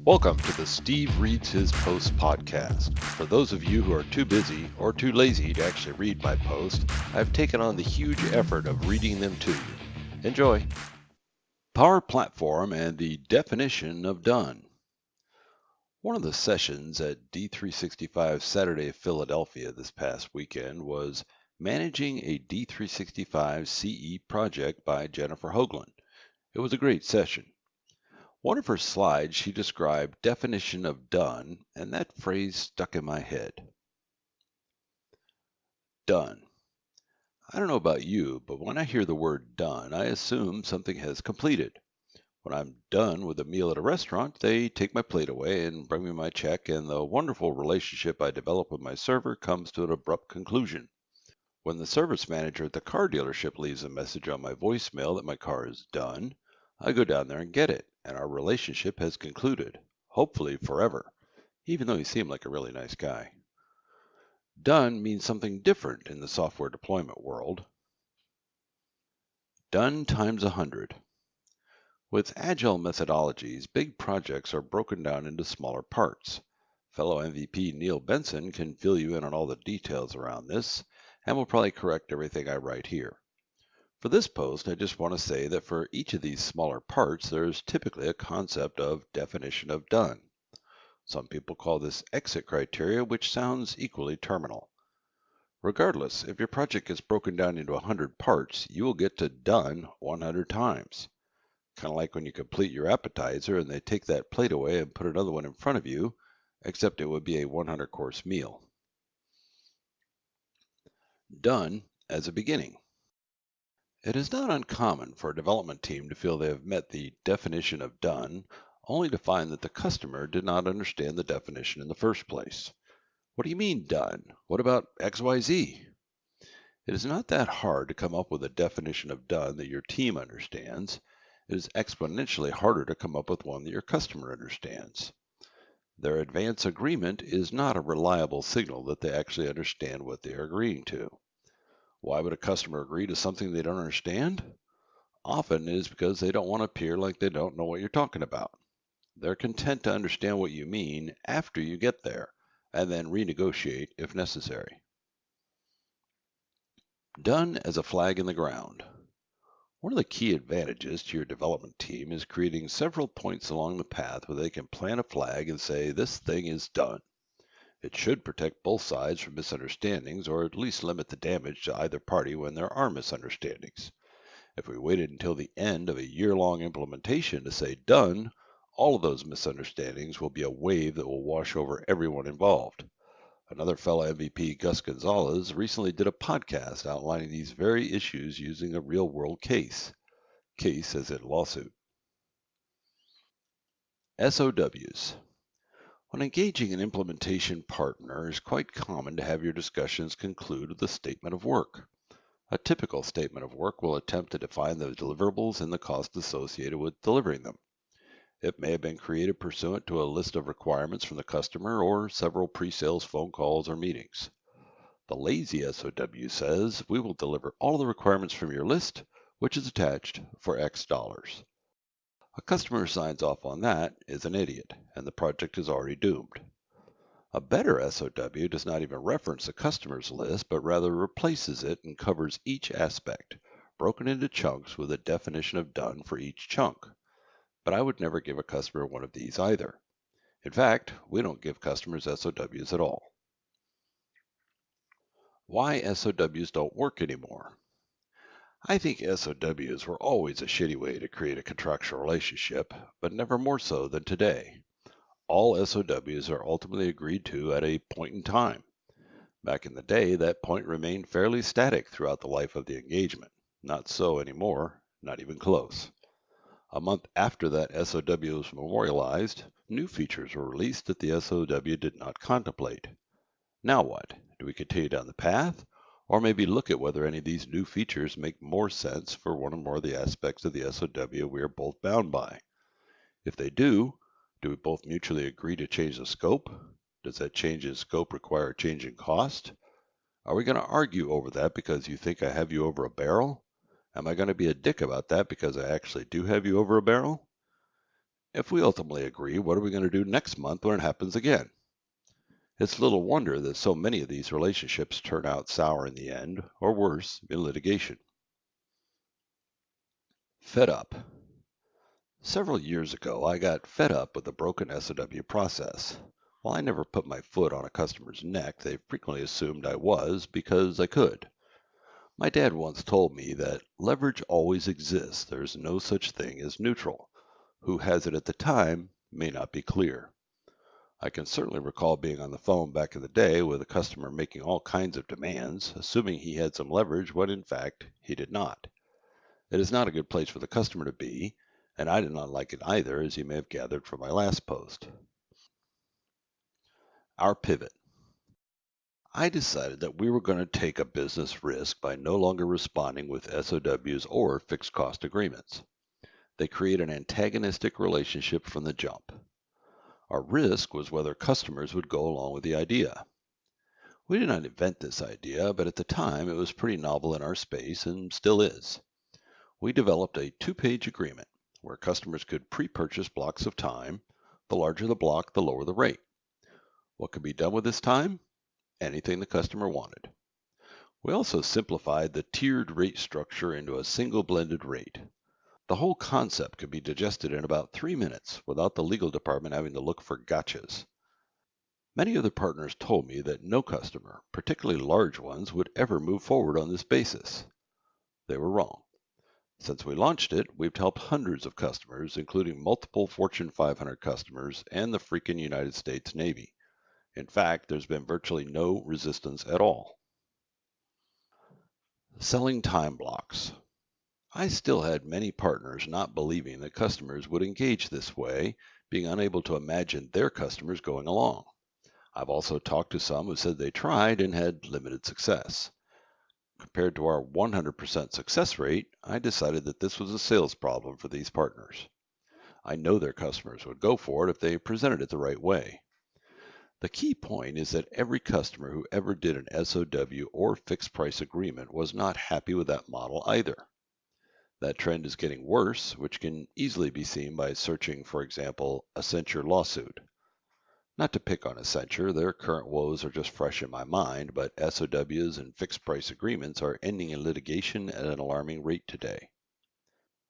Welcome to the Steve Reads His Post podcast. For those of you who are too busy or too lazy to actually read my post, I've taken on the huge effort of reading them to you. Enjoy. Power Platform and the definition of done. One of the sessions at D365 Saturday Philadelphia this past weekend was Managing a D365 CE Project by Jennyfer Hogeland. It was a great session. One of her slides, she described definition of done, and that phrase stuck in my head. Done. I don't know about you, but when I hear the word done, I assume something has completed. When I'm done with a meal at a restaurant, they take my plate away and bring me my check, and the wonderful relationship I develop with my server comes to an abrupt conclusion. When the service manager at the car dealership leaves a message on my voicemail that my car is done, I go down there and get it, and our relationship has concluded, hopefully forever, even though he seemed like a really nice guy. Done means something different in the software deployment world. Done times 100. With Agile methodologies, big projects are broken down into smaller parts. Fellow MVP Neil Benson can fill you in on all the details around this, and will probably correct everything I write here. For this post, I just want to say that for each of these smaller parts, there's typically a concept of definition of done. Some people call this exit criteria, which sounds equally terminal. Regardless, if your project gets broken down into 100 parts, you will get to done 100 times. Kind of like when you complete your appetizer and they take that plate away and put another one in front of you, except it would be a 100-course meal. Done as a beginning. It is not uncommon for a development team to feel they have met the definition of done, only to find that the customer did not understand the definition in the first place. What do you mean done? What about XYZ? It is not that hard to come up with a definition of done that your team understands. It is exponentially harder to come up with one that your customer understands. Their advance agreement is not a reliable signal that they actually understand what they are agreeing to. Why would a customer agree to something they don't understand? Often it is because they don't want to appear like they don't know what you're talking about. They're content to understand what you mean after you get there, and then renegotiate if necessary. Done as a flag in the ground. One of the key advantages to your development team is creating several points along the path where they can plant a flag and say, this thing is done. It should protect both sides from misunderstandings, or at least limit the damage to either party when there are misunderstandings. If we waited until the end of a year-long implementation to say done, all of those misunderstandings will be a wave that will wash over everyone involved. Another fellow MVP, Gus Gonzalez, recently did a podcast outlining these very issues using a real-world case. Case as in lawsuit. SOWs. When engaging an implementation partner, it is quite common to have your discussions conclude with a statement of work. A typical statement of work will attempt to define the deliverables and the cost associated with delivering them. It may have been created pursuant to a list of requirements from the customer or several pre-sales phone calls or meetings. The lazy SOW says, we will deliver all the requirements from your list, which is attached, for X dollars. A customer who signs off on that is an idiot, and the project is already doomed. A better SOW does not even reference the customer's list, but rather replaces it and covers each aspect, broken into chunks with a definition of done for each chunk. But I would never give a customer one of these either. In fact, we don't give customers SOWs at all. Why SOWs don't work anymore? I think SOWs were always a shitty way to create a contractual relationship, but never more so than today. All SOWs are ultimately agreed to at a point in time. Back in the day, that point remained fairly static throughout the life of the engagement. Not so anymore, not even close. A month after that SOW was memorialized, new features were released that the SOW did not contemplate. Now what? Do we continue down the path? Or maybe look at whether any of these new features make more sense for one or more of the aspects of the SOW we are both bound by? If they do we both mutually agree to change the scope? Does that change in scope require a change in cost? Are we going to argue over that because you think I have you over a barrel? Am I going to be a dick about that because I actually do have you over a barrel? If we ultimately agree, what are we going to do next month when it happens again? It's little wonder that so many of these relationships turn out sour in the end, or worse, in litigation. Fed up. Several years ago, I got fed up with the broken SOW process. While I never put my foot on a customer's neck, they frequently assumed I was because I could. My dad once told me that leverage always exists. There's no such thing as neutral. Who has it at the time may not be clear. I can certainly recall being on the phone back in the day with a customer making all kinds of demands, assuming he had some leverage when in fact he did not. It is not a good place for the customer to be, and I did not like it either, as you may have gathered from my last post. Our pivot. I decided that we were going to take a business risk by no longer responding with SOWs or fixed cost agreements. They create an antagonistic relationship from the jump. Our risk was whether customers would go along with the idea. We did not invent this idea, but at the time it was pretty novel in our space and still is. We developed a two-page agreement where customers could pre-purchase blocks of time. The larger the block, the lower the rate. What could be done with this time? Anything the customer wanted. We also simplified the tiered rate structure into a single blended rate. The whole concept could be digested in about 3 minutes without the legal department having to look for gotchas. Many other partners told me that no customer, particularly large ones, would ever move forward on this basis. They were wrong. Since we launched it, we've helped hundreds of customers, including multiple Fortune 500 customers and the freaking United States Navy. In fact, there's been virtually no resistance at all. Selling time blocks. I still had many partners not believing that customers would engage this way, being unable to imagine their customers going along. I've also talked to some who said they tried and had limited success. Compared to our 100% success rate, I decided that this was a sales problem for these partners. I know their customers would go for it if they presented it the right way. The key point is that every customer who ever did an SOW or fixed price agreement was not happy with that model either. That trend is getting worse, which can easily be seen by searching, for example, Accenture lawsuit. Not to pick on Accenture, their current woes are just fresh in my mind, but SOWs and fixed price agreements are ending in litigation at an alarming rate today.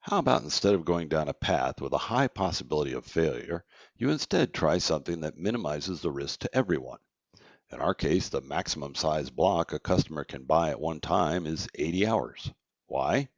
How about instead of going down a path with a high possibility of failure, you instead try something that minimizes the risk to everyone? In our case, the maximum size block a customer can buy at one time is 80 hours. Why?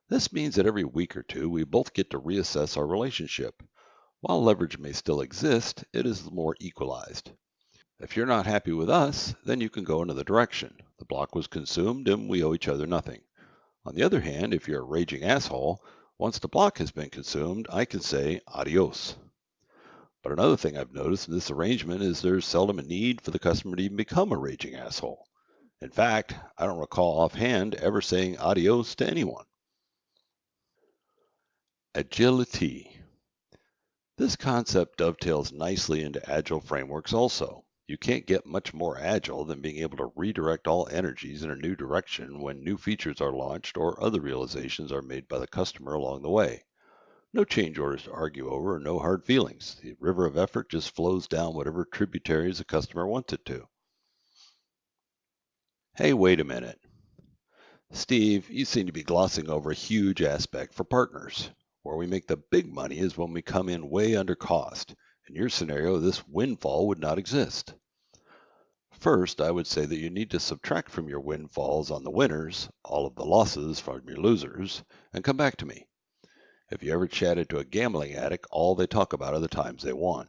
This means that every week or two, we both get to reassess our relationship. While leverage may still exist, it is more equalized. If you're not happy with us, then you can go another direction. The block was consumed and we owe each other nothing. On the other hand, if you're a raging asshole, once the block has been consumed, I can say adios. But another thing I've noticed in this arrangement is there's seldom a need for the customer to even become a raging asshole. In fact, I don't recall offhand ever saying adios to anyone. Agility. This concept dovetails nicely into Agile frameworks also. You can't get much more agile than being able to redirect all energies in a new direction when new features are launched or other realizations are made by the customer along the way. No change orders to argue over, no hard feelings. The river of effort just flows down whatever tributaries the customer wants it to. Hey, wait a minute. Steve, you seem to be glossing over a huge aspect for partners. Where we make the big money is when we come in way under cost. In your scenario, this windfall would not exist. First, I would say that you need to subtract from your windfalls on the winners all of the losses from your losers and come back to me. If you ever chatted to a gambling addict, all they talk about are the times they won.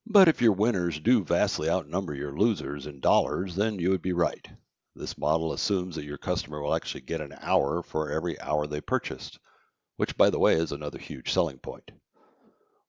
But if your winners do vastly outnumber your losers in dollars, then you would be right. This model assumes that your customer will actually get an hour for every hour they purchased, which, by the way, is another huge selling point.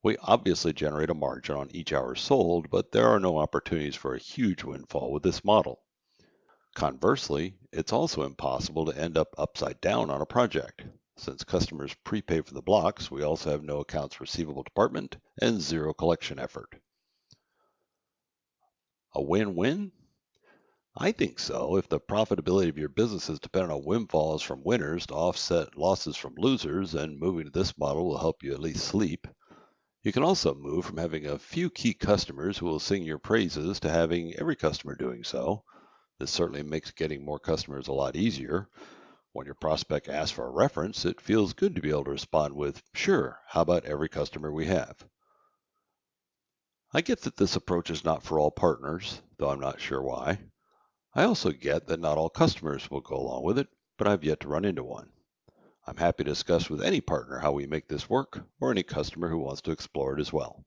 We obviously generate a margin on each hour sold, but there are no opportunities for a huge windfall with this model. Conversely, it's also impossible to end up upside down on a project. Since customers prepay for the blocks, we also have no accounts receivable department and zero collection effort. A win-win? I think so. If the profitability of your business is dependent on windfalls from winners to offset losses from losers, then moving to this model will help you at least sleep. You can also move from having a few key customers who will sing your praises to having every customer doing so. This certainly makes getting more customers a lot easier. When your prospect asks for a reference, it feels good to be able to respond with, "Sure, how about every customer we have?" I get that this approach is not for all partners, though I'm not sure why. I also get that not all customers will go along with it, but I've yet to run into one. I'm happy to discuss with any partner how we make this work, or any customer who wants to explore it as well.